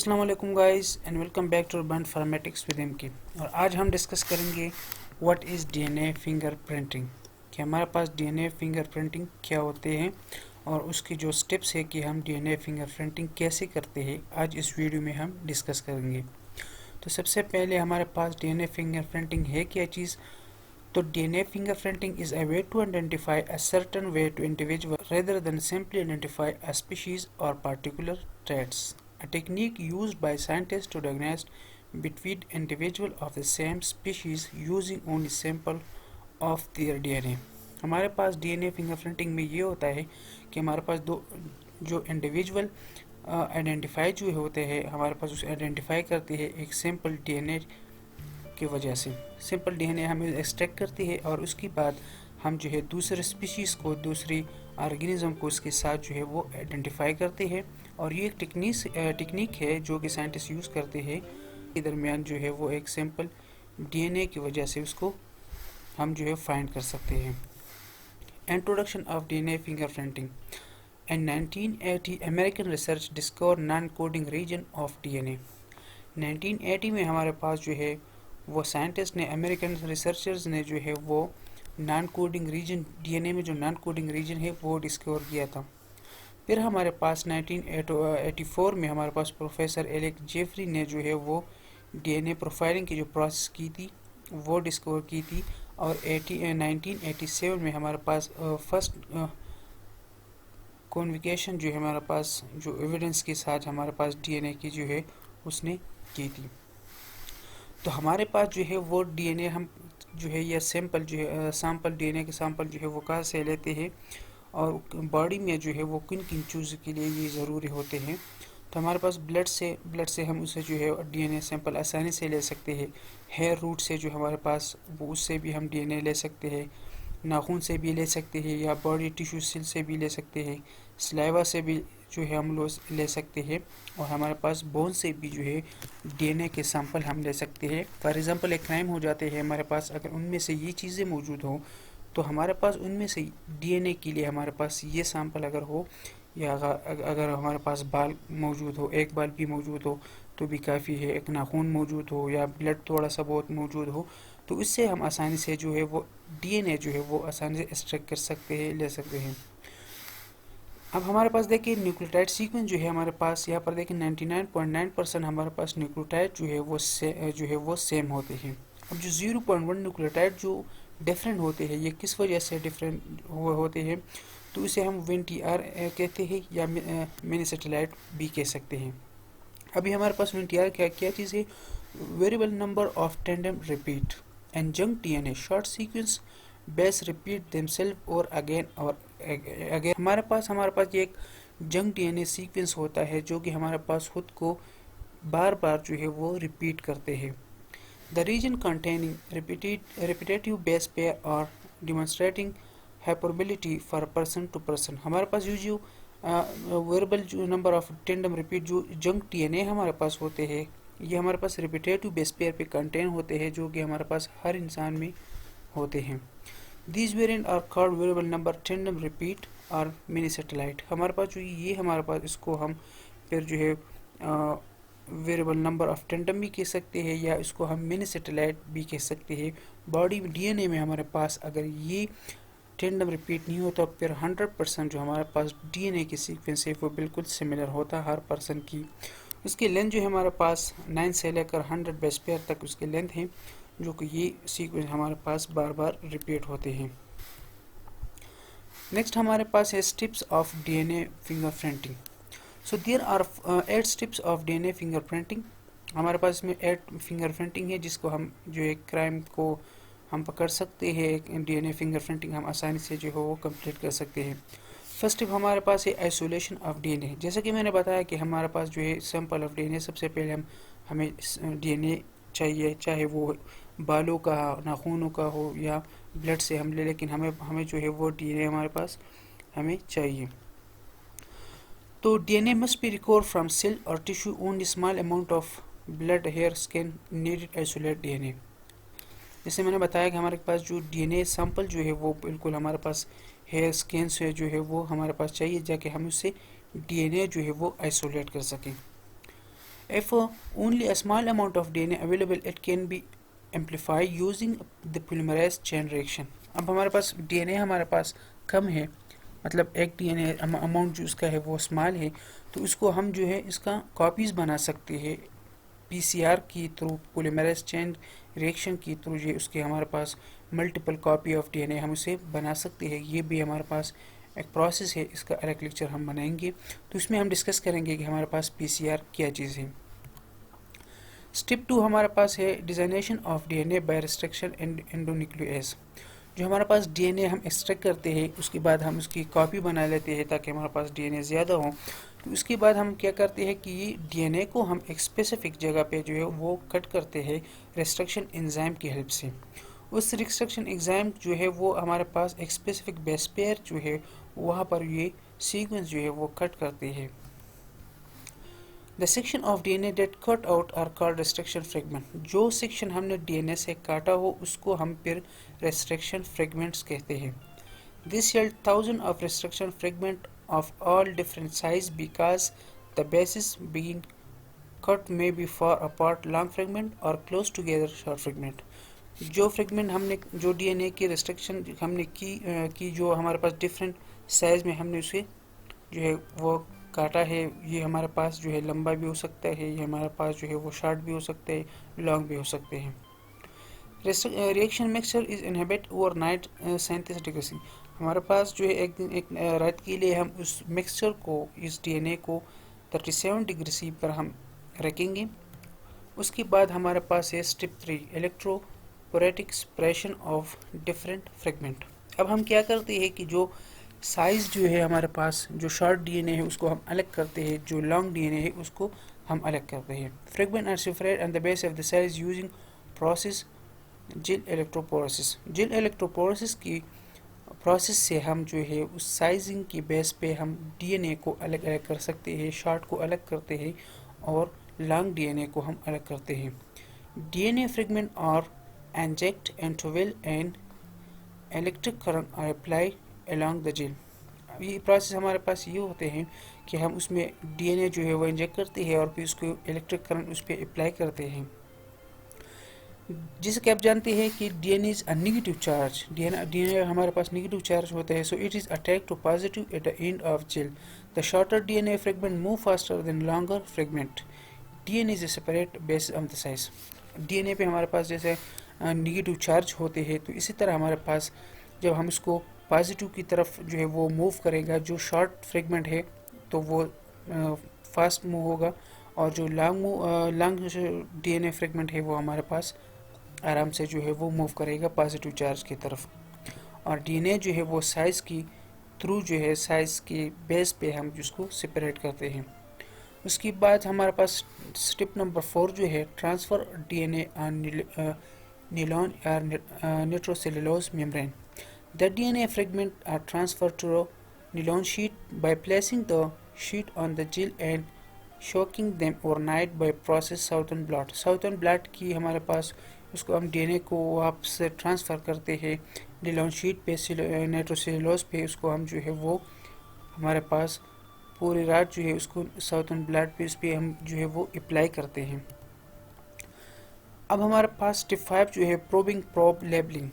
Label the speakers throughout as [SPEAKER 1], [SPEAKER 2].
[SPEAKER 1] अस्सलाम वालेकुम guys and welcome back to Urban Formatics with MK. और आज हम डिस्कस करेंगे व्हाट इज़ डीएनए फिंगरप्रिंटिंग, कि हमारे पास डीएनए फिंगरप्रिंटिंग क्या होते हैं और उसकी जो स्टेप्स है कि हम डीएनए फिंगरप्रिंटिंग कैसे करते हैं, आज इस वीडियो में हम डिस्कस करेंगे। तो सबसे पहले हमारे पास डीएनए फिंगरप्रिंटिंग है क्या चीज़। तो DNA fingerprinting is a way to identify a certain way to individual rather than simply identify a species or particular traits. A technique used by scientists to diagnose between individuals of the same species using only sample of their DNA. हमारे पास DNA fingerprinting में ये होता है कि हमारे पास दो जो individual identify जो होते हैं, हमारे पास उसे आइडेंटिफाई करते हैं एक सिंपल डीएनए की वजह से। सिंपल डीएनए हमें एक्सट्रैक्ट करती है और उसके बाद हम जो है दूसरे स्पीशीज़ को, दूसरी ऑर्गेनिज्म को उसके साथ जो है वो आइडेंटिफाई करते हैं। और ये एक टेक्निक है जो कि साइंटिस्ट यूज़ करते हैं के दरमियान जो है वो एक सिंपल डीएनए की वजह से उसको हम जो है फाइंड कर सकते हैं। Introduction of DNA fingerprinting. In 1980 American research discover non coding region of DNA. 1980 में हमारे पास जो है वो साइंटिस्ट ने, अमेरिकन रिसर्चर्स ने जो है वो नॉन कोडिंग रीजन, डीएनए में जो नॉन कोडिंग रीजन है वो डिस्कवर किया था। फिर हमारे पास 1984 में हमारे पास प्रोफेसर एलेक जेफरी ने जो है वो डीएनए प्रोफाइलिंग की जो प्रोसेस की थी वो डिस्कवर की थी। और 1987 में हमारे पास फर्स्ट कॉन्विकेशन जो है हमारे पास जो एविडेंस के साथ हमारे पास डीएनए की जो है उसने की थी। तो हमारे पास जो है वो डीएनए हम जो है या सैंपल जो है सैंपल डीएनए के सैंपल जो है वो कहाँ से लेते हैं और बॉडी में जो है वो किन किन चीज़ों के लिए ये ज़रूरी होते हैं। तो हमारे पास ब्लड से हम उसे जो है डीएनए सैंपल आसानी से ले सकते हैं। हेयर रूट से जो हमारे पास वो उससे भी हम डीएनए ले सकते हैं, नाखून से भी ले सकते हैं या बॉडी टिश्यू सेल से भी ले सकते हैं, सलाइवा से भी जो है हम लोग ले सकते हैं, और हमारे पास बोन से भी जो है डीएनए के सैंपल हम ले सकते हैं। फॉर एग्जांपल एक क्राइम हो जाते हैं हमारे पास, अगर उनमें से ये चीज़ें मौजूद हो तो हमारे पास उनमें से डीएनए के लिए हमारे पास ये सैंपल अगर हो, या अगर हमारे पास बाल मौजूद हो, एक बाल भी मौजूद हो तो भी काफ़ी है, एक नाखून मौजूद हो या ब्लड थोड़ा सा बहुत मौजूद हो, तो इससे हम आसानी से जो है वो डीएनए जो है वो आसानी से एक्सट्रैक्ट कर सकते हैं, ले सकते हैं। अब हमारे पास देखिए न्यूक्लियोटाइड सीक्वेंस जो है हमारे पास यहाँ पर देखिए 99.9% हमारे पास न्यूक्लियोटाइड जो है वो सेम होते हैं। अब जो 0.1 न्यूक्लियोटाइड जो डिफरेंट होते हैं, ये किस वजह से डिफरेंट होते हैं, तो इसे हम VNTR कहते हैं या मिनी सैटेलाइट भी कह सकते हैं। अभी हमारे पास VNTR क्या चीज़ है, variable number of tandem repeat and junk DNA short sequence base repeat themselves और अगेन और अगेन। हमारे पास ये एक जंक डीएनए सीक्वेंस होता है जो कि हमारे पास खुद को बार बार जो है वो रिपीट करते हैं। The region containing repetitive base pair और demonstrating hypervariability for person to person. हमारे पास जो वेरिएबल जो नंबर ऑफ टेंडम रिपीट जो जंक डीएनए हमारे पास होते हैं, ये हमारे पास रिपीटेटिव बेस पेयर पे कंटेन होते हैं जो कि हमारे पास हर इंसान में होते हैं। These variant are called variable number tandem repeat और मिनी सैटेलाइट। हमारे पास जो ये हमारे पास इसको हम फिर जो है वेरिएबल नंबर ऑफ टेंडम भी कह सकते हैं या इसको हम मिनी सैटेलाइट भी कह सकते हैं। बॉडी डीएनए में हमारे पास अगर ये टेंडम रिपीट नहीं होता फिर 100% जो हमारे पास डीएनए की सीक्वेंस है वो बिल्कुल सिमिलर होता हर पर्सन की। उसकी लेंथ जो है हमारे पास 9 से लेकर 100 बेस पेयर तक उसकी लेंथ है, जो कि ये सीक्वेंस हमारे पास बार बार रिपीट होते हैं। नेक्स्ट हमारे पास है steps of DNA fingerprinting. So there are 8 steps of DNA fingerprinting. हमारे पास इसमें 8 फिंगरप्रिंटिंग है जिसको हम जो है क्राइम को हम पकड़ सकते हैं। डीएनए फिंगरप्रिंटिंग हम आसानी से जो है वो कंप्लीट कर सकते हैं। फर्स्ट स्टेप हमारे पास है आइसोलेशन ऑफ डीएनए। जैसा कि मैंने बताया कि हमारे पास जो है सैंपल ऑफ डीएनए, सबसे पहले हमें डीएनए चाहिए, चाहे वो बालों का, नाखूनों का हो या ब्लड से हम ले, लेकिन हमें जो है वो डीएनए हमारे पास हमें चाहिए। तो DNA must be recover from cell और tissue only small amount of blood hair skin needed isolate DNA. जैसे मैंने बताया कि हमारे पास जो डीएनए सैंपल जो है वो बिल्कुल हमारे पास हेयर स्किन से जो है वो हमारे पास चाहिए, जाके हम उससे डीएनए जो है वो आइसोलेट कर सकें। If only a small amount of DNA available, it can be amplified using the polymerase chain reaction. अब हमारे पास DNA हमारे पास कम है, मतलब एक DNA अमाउंट जो उसका है वो स्मॉल है, तो उसको हम जो है इसका कॉपीज़ बना सकते हैं PCR की थ्रू, पोलीमरेज चेन रिएक्शन की थ्रू, ये उसके हमारे पास मल्टीपल कॉपी ऑफ DNA हम उसे बना सकते हैं। ये भी हमारे पास एक प्रोसेस है, इसका अलग लेक्चर हम बनाएंगे, तो इसमें हम डिस्कस करेंगे कि हमारे पास PCR क्या चीज़ है। स्टेप 2 हमारे पास है designation of DNA by restriction endonuclease. जो हमारे पास DNA हम एक्सट्रैक्ट करते हैं, उसके बाद हम उसकी कॉपी बना लेते हैं ताकि हमारे पास DNA ज़्यादा हो। तो उसके बाद हम क्या करते हैं कि ये DNA को हम एक स्पेसिफिक जगह पे जो है वो कट करते हैं रिस्ट्रक्शन एंजाइम की हेल्प से। उस रिस्ट्रक्शन एंजाइम जो है वो हमारे पास एक स्पेसिफिक बेस पेयर जो है वहाँ पर ये सीक्वेंस जो है वो कट करते हैं। The section of DNA that cut out are called restriction fragment। जो सेक्शन हमने DNA से काटा हो उसको हम फिर restriction fragments कहते हैं। This yield thousands of restriction fragments of all different size because the bases being cut may be far apart long fragment or close together short fragment। जो फ्रेगमेंट हमने जो DNA की रिस्ट्रिक्शन हमने की जो हमारे पास डिफरेंट साइज में हमने उसे जो है वो काटा है, ये हमारे पास जो है लंबा भी हो सकता है, ये हमारे पास जो है वो शॉर्ट भी हो सकता है, लॉन्ग भी हो सकते हैं। Reaction mixture is inhibit overnight 37 degree से। हमारे पास जो है एक दिन एक रात के लिए हम उस मिक्सचर को, इस DNA को 37 डिग्री सी पर हम रखेंगे। उसके बाद हमारे पास है step 3 electrophoretic separation of different fragment. अब हम क्या करते हैं कि जो साइज़ जो है हमारे पास, जो शॉर्ट DNA है उसको हम अलग करते हैं, जो लॉन्ग DNA है उसको हम अलग करते हैं। Fragment are separated at the base of the size using process gel electrophoresis. जिल इलेक्ट्रोपोरेसिस की प्रोसेस से हम जो है उस साइजिंग की बेस पे हम DNA को अलग अलग कर सकते हैं, शॉर्ट को अलग करते हैं और लॉन्ग DNA को हम अलग करते हैं। DNA fragment are inject into well and electric current are apply along the gel. ये प्रोसेस हमारे पास ये होते हैं कि हम उसमें DNA जो है वो इंजेक्ट करते हैं और फिर उसको इलेक्ट्रिक करंट उस पर अप्लाई करते हैं। जैसे कि आप जानते हैं कि DNA is a negative charge, DNA हमारे पास नेगेटिव चार्ज होता है, so it is attack to positive at the end of gel. The shorter DNA fragment move faster than longer fragment. DNA is separate base on the size. DNA पे हमारे पास जैसे negative charge होते हैं, तो इसी तरह हमारे पास जब हम इसको पॉजिटिव की तरफ जो है वो मूव करेगा, जो शॉर्ट फ्रेगमेंट है तो वो फास्ट मूव होगा और जो लॉन्ग DNA फ्रेगमेंट है वो हमारे पास आराम से जो है वो मूव करेगा पॉजिटिव चार्ज की तरफ। और DNA जो है वो साइज़ की थ्रू जो है साइज़ के बेस पे हम जिसको सेपरेट करते हैं। उसके बाद हमारे पास स्टेप नंबर 4 जो है transfer DNA on nylon or nitrocellulose membrane। The DNA fragments are transferred to a nylon sheet by placing the sheet on the gel and shocking them overnight by process Southern blot। Southern blot की हमारे पास उसको हम DNA को वापस से transfer करते हैं nylon sheet पे, नाइट्रोसेलुलोज पे, उसको हम जो है वो हमारे पास पूरी रात जो है उसको Southern blot पे उस पर हम जो है वो अप्लाई करते हैं। अब हमारे पास स्टेप 5 जो है probing probe labelling.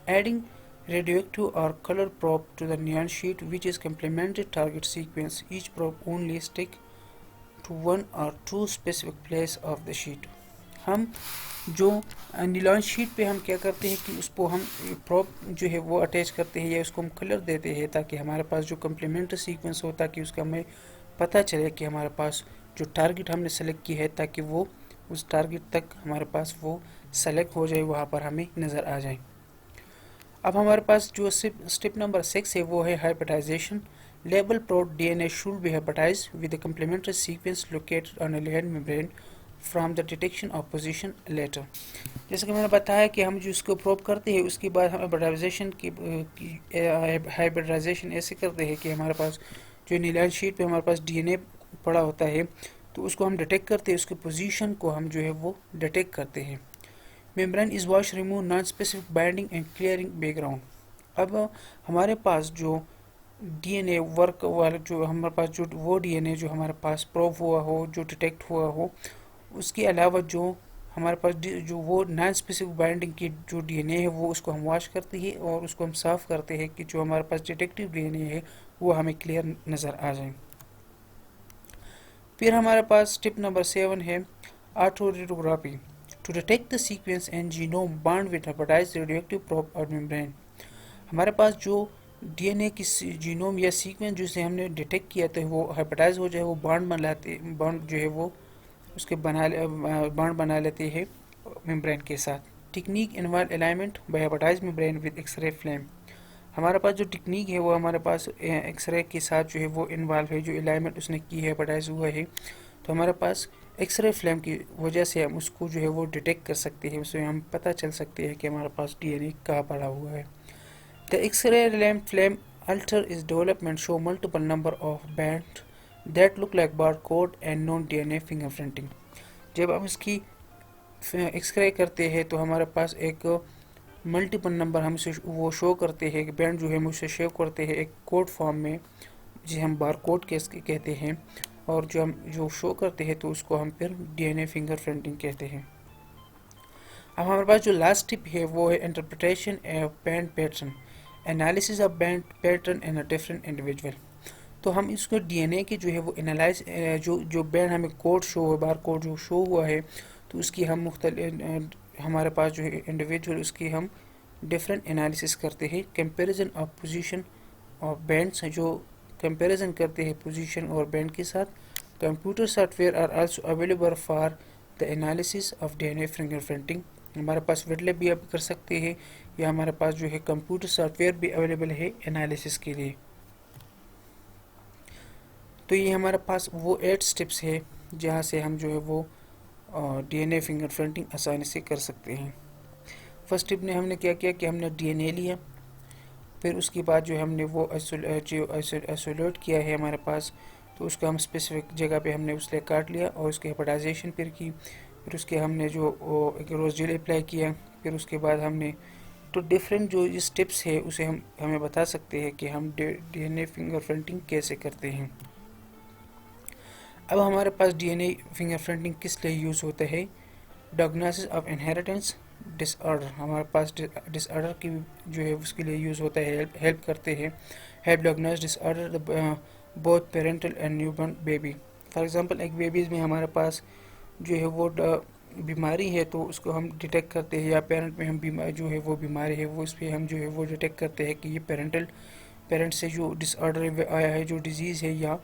[SPEAKER 1] Adding radioactive or color probe to the neon sheet which is complementary target sequence। Each probe only stick to one or two specific place of the sheet। हम जो नीलॉन sheet पे हम क्या करते हैं कि उसको हम प्रोब जो है वो अटैच करते हैं या उसको हम कलर देते हैं ताकि हमारे पास जो कम्प्लीमेंट्री सीक्वेंस हो, ताकि उसका हमें पता चले कि हमारे पास जो टारगेट हमने सेलेक्ट की है, ताकि वो उस टारगेट तक हमारे पास वो सेलेक्ट हो जाए, वहाँ पर हमें नज़र आ जाए। अब हमारे पास जो स्टेप नंबर 6 है वो है hybridization. Label probe DNA should be hybridize with the complementary sequence located on a ligand membrane from the detection of position later. जैसे कि मैंने बताया कि हम जो इसको प्रोब करते हैं उसके बाद हम हाइब्रिडाइजेशन ऐसे करते हैं कि हमारे पास जो नीलॉन शीट पे हमारे पास DNA पड़ा होता है तो उसको हम डिटेक्ट करते हैं, उसके पोजीशन को हम जो है वो डिटेक्ट करते हैं। Membrane is wash remove non specific binding and clearing background. अब हमारे पास जो DNA वर्क वाला जो हमारे पास जो वो DNA जो हमारे पास प्रोब हुआ हो, जो डिटेक्ट हुआ हो, उसके अलावा जो हमारे पास जो वो नॉन स्पेसिफिक बाइंडिंग की जो डीएनए है वो उसको हम वॉश करते हैं और उसको हम साफ़ करते हैं कि जो हमारे पास डिटेक्टिव डीएनए है वो हमें क्लियर नज़र आ जाए। फिर हमारे पास टिप नंबर 7 है autoradiography to detect the sequence and genome bound with hybridized radioactive probe और मेम्ब्रेन। हमारे पास जो डीएनए की जीनोम या सीक्वेंस जिसे हमने डिटेक्ट किया था वो हेपेटाइज हो जाए, वो बॉन्ड जो है वो उसके बॉन्ड बना लेते हैं मेम्ब्रेन के साथ। Technique involve alignment by hybridize membrane with X ray flame. हमारे पास जो टेक्निक है वो हमारे पास एक्सरे के साथ जो है वो इन्वॉल्व है, जो अलाइनमेंट उसने की है, हेपेटाइज हुआ है, तो हमारे पास एक्सरे फ्लेम की वजह से हम उसको जो है वो डिटेक्ट कर सकते हैं, उससे हम पता चल सकते हैं कि हमारे पास डीएनए कहाँ पड़ा हुआ है। The X-ray film after is development show multiple number of band that look like barcode and non DNA fingerprinting. जब हम इसकी एक्सरे करते हैं तो हमारे पास एक मल्टीपल नंबर हमसे वो शो करते हैं, कि बैंड जो है मुझसे शेव करते हैं एक कोड फॉर्म में जिसे हम बारकोड कहते हैं, और जो शो करते हैं तो उसको हम फिर डीएनए फिंगरप्रिंटिंग कहते हैं। अब हमारे पास जो लास्ट टिप है वो है interpretation of band pattern, analysis of band pattern in a different individual. तो हम इसको डीएनए के जो है वो एनालाइज जो बैंड हमें कोड शो है, बार कोड जो शो हुआ है, तो उसकी हम हमारे पास जो है इंडिविजुअल उसकी हम डिफरेंट एनालिसिस करते हैं। Comparison of position of bands, जो कंपैरिजन करते हैं पोजीशन और बैंड के साथ। Computer software are also available for the analysis of DNA fingerprinting. हमारे पास वेटलैब भी आप कर सकते हैं, या हमारे पास जो है कंप्यूटर सॉफ्टवेयर भी अवेलेबल है एनालिसिस के लिए। तो ये हमारे पास वो 8 स्टेप्स है जहाँ से हम जो है वो डीएनए फिंगरप्रिंटिंग आसानी से कर सकते हैं। फर्स्ट स्टेप ने हमने क्या किया कि हमने डीएनए लिया, फिर उसके बाद जो हमने वो आइसोलेट किया है हमारे पास, तो उसको हम स्पेसिफिक जगह पे हमने उसने काट लिया और उसकी हेपेटाइजेशन फिर की, फिर उसके हमने जो एक रोज जेल अप्लाई किया, फिर उसके बाद हमने तो डिफरेंट जो स्टेप्स है उसे हमें बता सकते हैं कि हम डीएनए फिंगरप्रिंटिंग कैसे करते हैं। अब हमारे पास डीएनए फिंगरप्रिंटिंग किस लिए यूज़ होता है? डायग्नोसिस ऑफ इनहेरिटेंस डिसऑर्डर, हमारे पास डिसऑर्डर की जो है उसके लिए यूज़ होता है, हेल्प करते हैं। Help diagnose disorder both parental and newborn baby. For example एक बेबीज़ में हमारे पास जो है वो बीमारी है तो उसको हम डिटेक्ट करते हैं, या पेरेंट में हम बीमारी जो है वो बीमारी है वो उस पर हम जो है वो डिटेक्ट करते हैं कि ये पेरेंट से जो डिसऑर्डर आया है, जो डिजीज़ है, या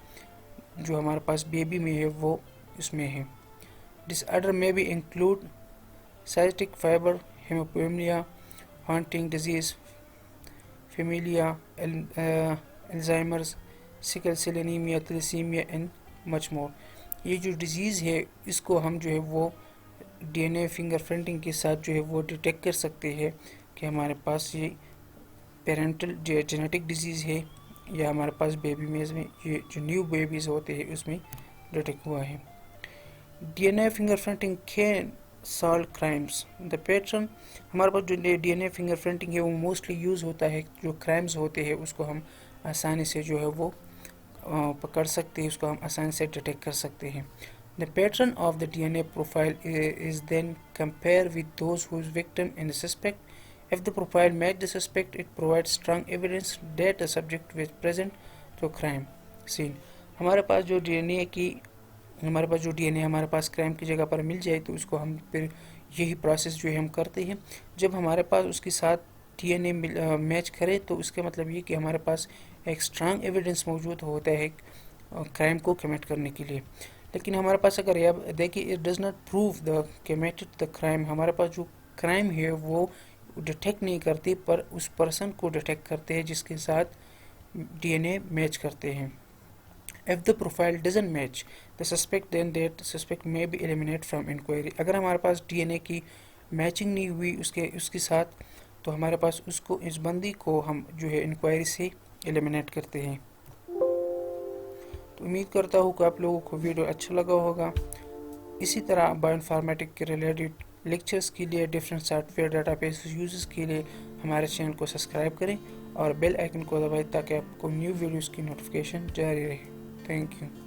[SPEAKER 1] जो हमारे पास बेबी में है वो इसमें है। डिसऑर्डर में भी include cystic fibre, haemophilia, hunting disease, familial, Alzheimer's, sickle cell anaemia, thalassaemia and much more. ये जो डिजीज़ है इसको हम जो है वो डीएनए फिंगरप्रिंटिंग के साथ जो है वो डिटेक्ट कर सकते हैं कि हमारे पास ये पेरेंटल जेनेटिक डिजीज़ है, या हमारे पास बेबी में ये जो न्यू बेबीज़ होते हैं उसमें डिटेक्ट हुआ है। DNA fingerprinting can solve crimes. The pattern, हमारे पास जो डीएनए फिंगरप्रिंटिंग है वो मोस्टली यूज़ होता है, जो क्राइम्स होते हैं उसको हम आसानी से जो है वो पकड़ सकते हैं, उसको हम आसानी से डिटेक्ट कर सकते हैं। The pattern of the DNA profile is then compared with those whose victim and the suspect. If the profile match the suspect, it provides strong evidence that the subject was present to crime scene. हमारे पास जो DNA हमारे पास crime की जगह पर मिल जाए तो उसको हम फिर यही प्रोसेस जो है हम करते हैं। जब हमारे पास उसके साथ डीएनए मैच करे तो उसका मतलब ये कि हमारे पास एक स्ट्रांग एविडेंस मौजूद होता है क्राइम को कमिट करने के लिए। लेकिन हमारे पास अगर यह देखिए it does not prove the committed the crime, हमारे पास जो क्राइम है वो डिटेक्ट नहीं करती पर उस पर्सन को डिटेक्ट करते हैं जिसके साथ डीएनए मैच करते हैं। If the profile doesn't match the suspect then that suspect may be eliminate from inquiry. अगर हमारे पास डीएनए की मैचिंग नहीं हुई उसके साथ तो हमारे पास उसको इस बंदी को हम जो है इंक्वायरी से एलिमिनेट करते हैं। तो उम्मीद करता हूँ कि आप लोगों को वीडियो अच्छा लगा होगा। इसी तरह बायोइन्फॉर्मेटिक के रिलेटेड लेक्चर्स के लिए, डिफरेंट सॉफ्टवेयर डाटाबेस यूजेस के लिए हमारे चैनल को सब्सक्राइब करें और बेल आइकन को दबाएं ताकि आपको न्यू वीडियोस की नोटिफिकेशन जारी रहे। Thank you.